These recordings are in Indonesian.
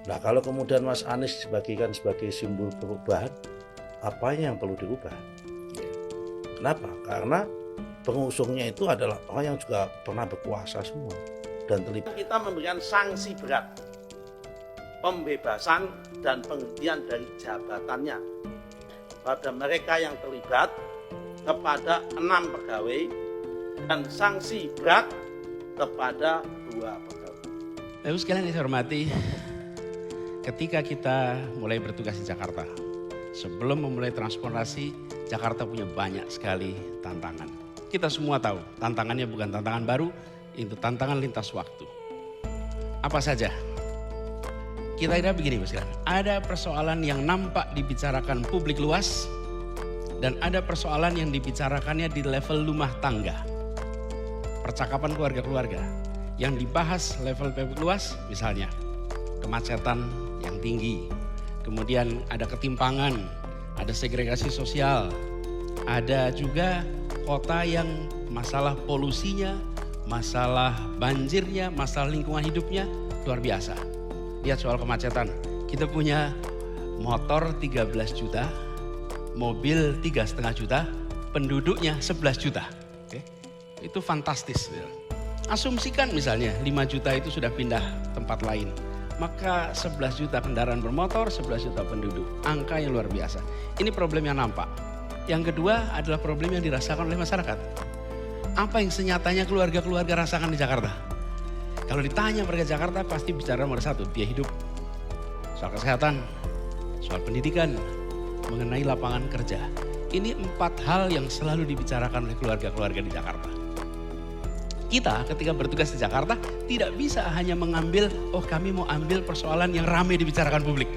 Nah kalau kemudian Mas Anies dibagikan sebagai simbol perubahan, apa yang perlu diubah? Kenapa? Karena pengusungnya itu adalah orang yang juga pernah berkuasa semua dan terlibat. Kita memberikan sanksi berat, pembebasan dan penghentian dari jabatannya pada mereka yang terlibat, kepada 6 pegawai, dan sanksi berat kepada 2 pegawai. Lalu sekalian yang saya hormati, ketika kita mulai bertugas di Jakarta, sebelum memulai transformasi, Jakarta punya banyak sekali tantangan. Kita semua tahu, tantangannya bukan tantangan baru, itu tantangan lintas waktu. Apa saja? Kita kira begini Mas, ada persoalan yang nampak dibicarakan publik luas, dan ada persoalan yang dibicarakannya di level rumah tangga. Percakapan keluarga-keluarga yang dibahas level publik luas, misalnya kemacetan yang tinggi, kemudian ada ketimpangan, ada segregasi sosial, ada juga kota yang masalah polusinya, masalah banjirnya, masalah lingkungan hidupnya luar biasa. Lihat soal kemacetan, kita punya motor 13 juta, mobil 3,5 juta, penduduknya 11 juta. Oke. Itu fantastis. Asumsikan misalnya 5 juta itu sudah pindah tempat lain. Maka 11 juta kendaraan bermotor, 11 juta penduduk. Angka yang luar biasa. Ini problem yang nampak. Yang kedua adalah problem yang dirasakan oleh masyarakat. Apa yang senyatanya keluarga-keluarga rasakan di Jakarta? Kalau ditanya warga Jakarta pasti bicara nomor 1, biaya hidup. Soal kesehatan, soal pendidikan, mengenai lapangan kerja. Ini 4 hal yang selalu dibicarakan oleh keluarga-keluarga di Jakarta. Kita ketika bertugas di Jakarta tidak bisa hanya mengambil, oh kami mau ambil persoalan yang ramai dibicarakan publik.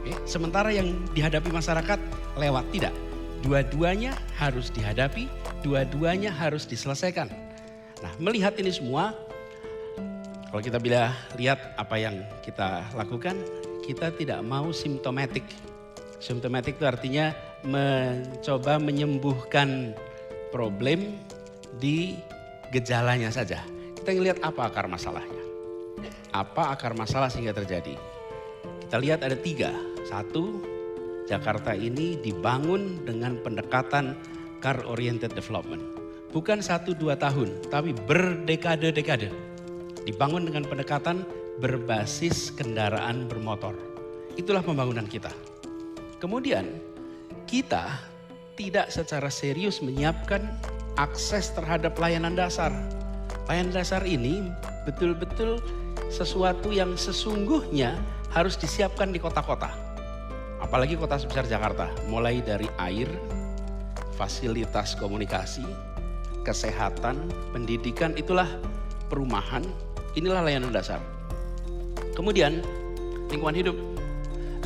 Oke? Sementara yang dihadapi masyarakat lewat, tidak. Dua-duanya harus dihadapi, dua-duanya harus diselesaikan. Nah melihat ini semua, kalau kita bila lihat apa yang kita lakukan, kita tidak mau simptomatik. Simptomatik itu artinya mencoba menyembuhkan problem di gejalanya saja. Kita lihat apa akar masalahnya. Apa akar masalah sehingga terjadi. Kita lihat ada 3. 1, Jakarta ini dibangun dengan pendekatan car oriented development. Bukan 1-2 tahun, tapi berdekade-dekade. Dibangun dengan pendekatan berbasis kendaraan bermotor. Itulah pembangunan kita. Kemudian kita tidak secara serius menyiapkan akses terhadap layanan dasar. Layanan dasar ini betul-betul sesuatu yang sesungguhnya harus disiapkan di kota-kota. Apalagi kota sebesar Jakarta, mulai dari air, fasilitas komunikasi, kesehatan, pendidikan, itulah perumahan, inilah layanan dasar. Kemudian lingkungan hidup.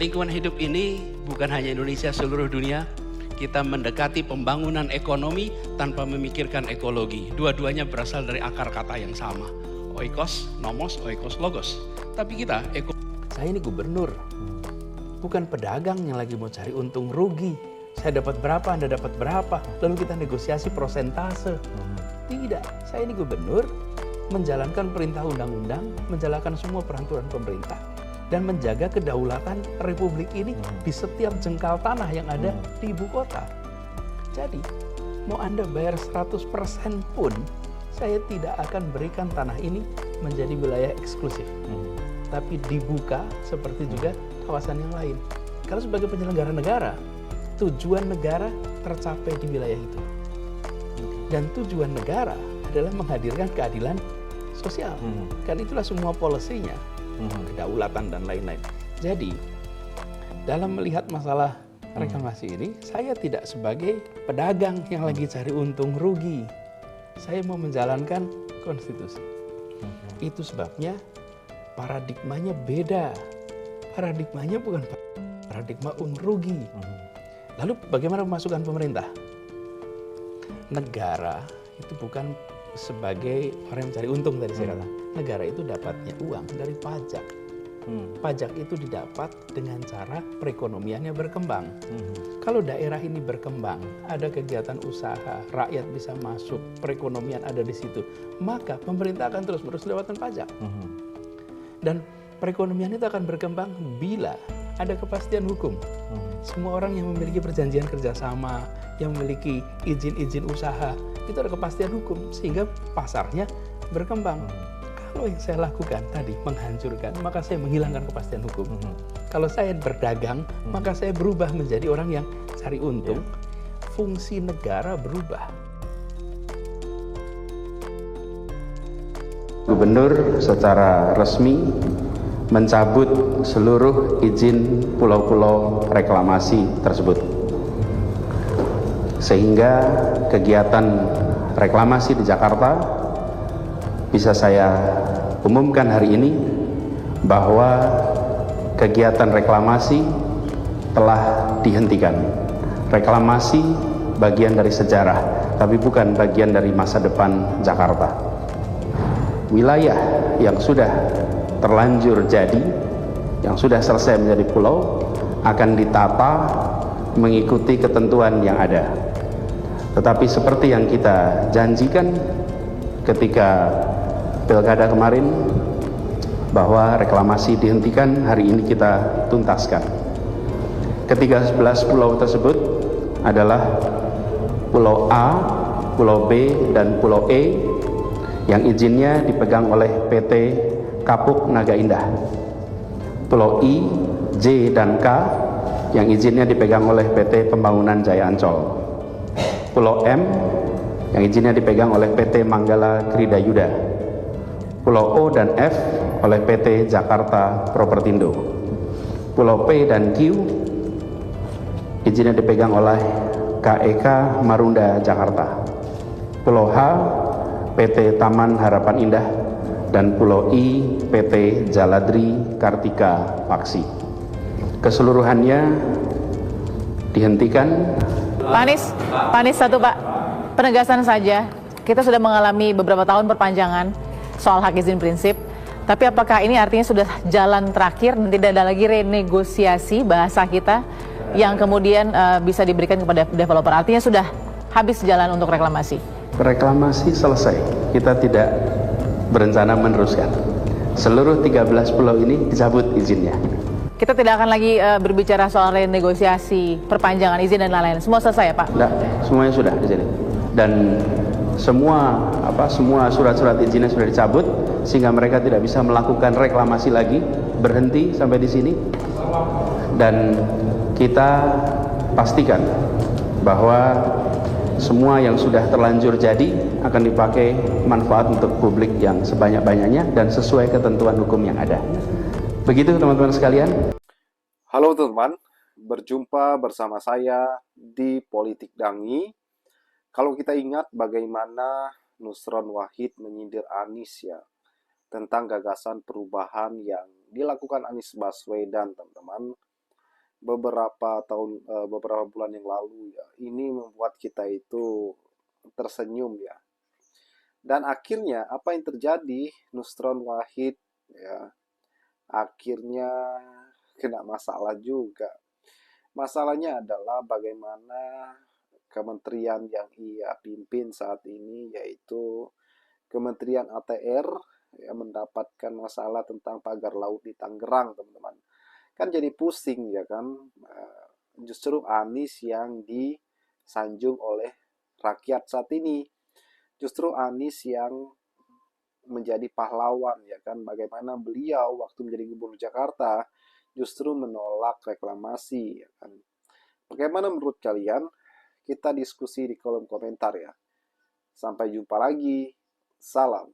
Lingkungan hidup ini bukan hanya Indonesia, seluruh dunia. Kita mendekati pembangunan ekonomi tanpa memikirkan ekologi. Dua-duanya berasal dari akar kata yang sama. Oikos, nomos, oikos, logos. Tapi kita, saya ini gubernur, bukan pedagang yang lagi mau cari untung rugi. Saya dapat berapa, Anda dapat berapa, lalu kita negosiasi persentase. Tidak, saya ini gubernur, menjalankan perintah undang-undang, menjalankan semua peraturan pemerintah, dan menjaga kedaulatan Republik ini di setiap jengkal tanah yang ada di ibu kota. Jadi, mau Anda bayar 100% pun, saya tidak akan berikan tanah ini menjadi wilayah eksklusif. Tapi dibuka seperti juga kawasan yang lain. Kalau sebagai penyelenggara negara, tujuan negara tercapai di wilayah itu. Dan tujuan negara adalah menghadirkan keadilan sosial. Kan itulah semua polisinya. Kedaulatan dan lain-lain. Jadi dalam melihat masalah reklamasi ini, saya tidak sebagai pedagang yang lagi cari untung rugi. Saya mau menjalankan konstitusi. Itu sebabnya paradigmanya beda. Paradigmanya bukan paradigma untung rugi. Lalu bagaimana pemasukan pemerintah? Negara itu bukan sebagai orang yang mencari untung tadi saya katakan. Negara itu dapatnya uang dari pajak. Pajak itu didapat dengan cara perekonomiannya berkembang. Kalau daerah ini berkembang, ada kegiatan usaha, rakyat bisa masuk, perekonomian ada di situ, maka pemerintah akan terus-menerus lewatkan pajak. Dan Perekonomian itu akan berkembang bila ada kepastian hukum. Semua orang yang memiliki perjanjian kerjasama, yang memiliki izin-izin usaha, itu ada kepastian hukum sehingga pasarnya berkembang. Kalau yang saya lakukan tadi menghancurkan, maka saya menghilangkan kepastian hukum. Kalau saya berdagang, maka saya berubah menjadi orang yang cari untung. Fungsi negara berubah. Gubernur secara resmi mencabut seluruh izin pulau-pulau reklamasi tersebut, sehingga kegiatan reklamasi di Jakarta bisa saya umumkan hari ini bahwa kegiatan reklamasi telah dihentikan. Reklamasi bagian dari sejarah, tapi bukan bagian dari masa depan Jakarta. Wilayah yang sudah terlanjur jadi, yang sudah selesai menjadi pulau, akan ditata mengikuti ketentuan yang ada. Tetapi seperti yang kita janjikan ketika pilkada kemarin, bahwa reklamasi dihentikan, hari ini kita tuntaskan. Ketiga 11 pulau tersebut adalah Pulau A, Pulau B, dan Pulau E yang izinnya dipegang oleh PT Kapuk Naga Indah. Pulau I, J, dan K yang izinnya dipegang oleh PT Pembangunan Jaya Ancol. Pulau M yang izinnya dipegang oleh PT Manggala Kridayuda. Pulau O dan F oleh PT Jakarta Propertindo. Pulau P dan Q izinnya dipegang oleh KEK Marunda Jakarta. Pulau H PT Taman Harapan Indah, dan Pulau I PT Jaladri Kartika Paksi. Keseluruhannya dihentikan. Pak Anies satu Pak, penegasan saja, kita sudah mengalami beberapa tahun perpanjangan soal hak izin prinsip, tapi apakah ini artinya sudah jalan terakhir dan tidak ada lagi renegosiasi bahasa kita yang kemudian bisa diberikan kepada developer, artinya sudah habis jalan untuk reklamasi? Reklamasi selesai, kita tidak berencana meneruskan. Seluruh 13 pulau ini dicabut izinnya. Kita tidak akan lagi berbicara soal renegosiasi, perpanjangan izin dan lain-lain. Semua selesai ya Pak? Tidak, semuanya sudah di sini. Dan semua surat-surat izinnya sudah dicabut, sehingga mereka tidak bisa melakukan reklamasi lagi, berhenti sampai di sini. Dan kita pastikan bahwa semua yang sudah terlanjur jadi akan dipakai manfaat untuk publik yang sebanyak-banyaknya dan sesuai ketentuan hukum yang ada. Begitu teman-teman sekalian. Halo teman-teman, berjumpa bersama saya di Politik Dangi. Kalau kita ingat bagaimana Nusron Wahid menyindir Anies ya, tentang gagasan perubahan yang dilakukan Anies Baswedan, teman-teman, beberapa bulan yang lalu ya, ini membuat kita itu tersenyum ya. Dan akhirnya apa yang terjadi? Nusron Wahid ya akhirnya kena masalah juga. Masalahnya adalah bagaimana kementerian yang ia pimpin saat ini, yaitu Kementerian ATR, ya, mendapatkan masalah tentang pagar laut di Tangerang, teman-teman. Kan jadi pusing ya kan, justru Anies yang disanjung oleh rakyat saat ini, justru Anies yang menjadi pahlawan ya kan, bagaimana beliau waktu menjadi gubernur Jakarta justru menolak reklamasi ya kan. Bagaimana menurut kalian? Kita diskusi di kolom komentar ya. Sampai jumpa lagi, salam.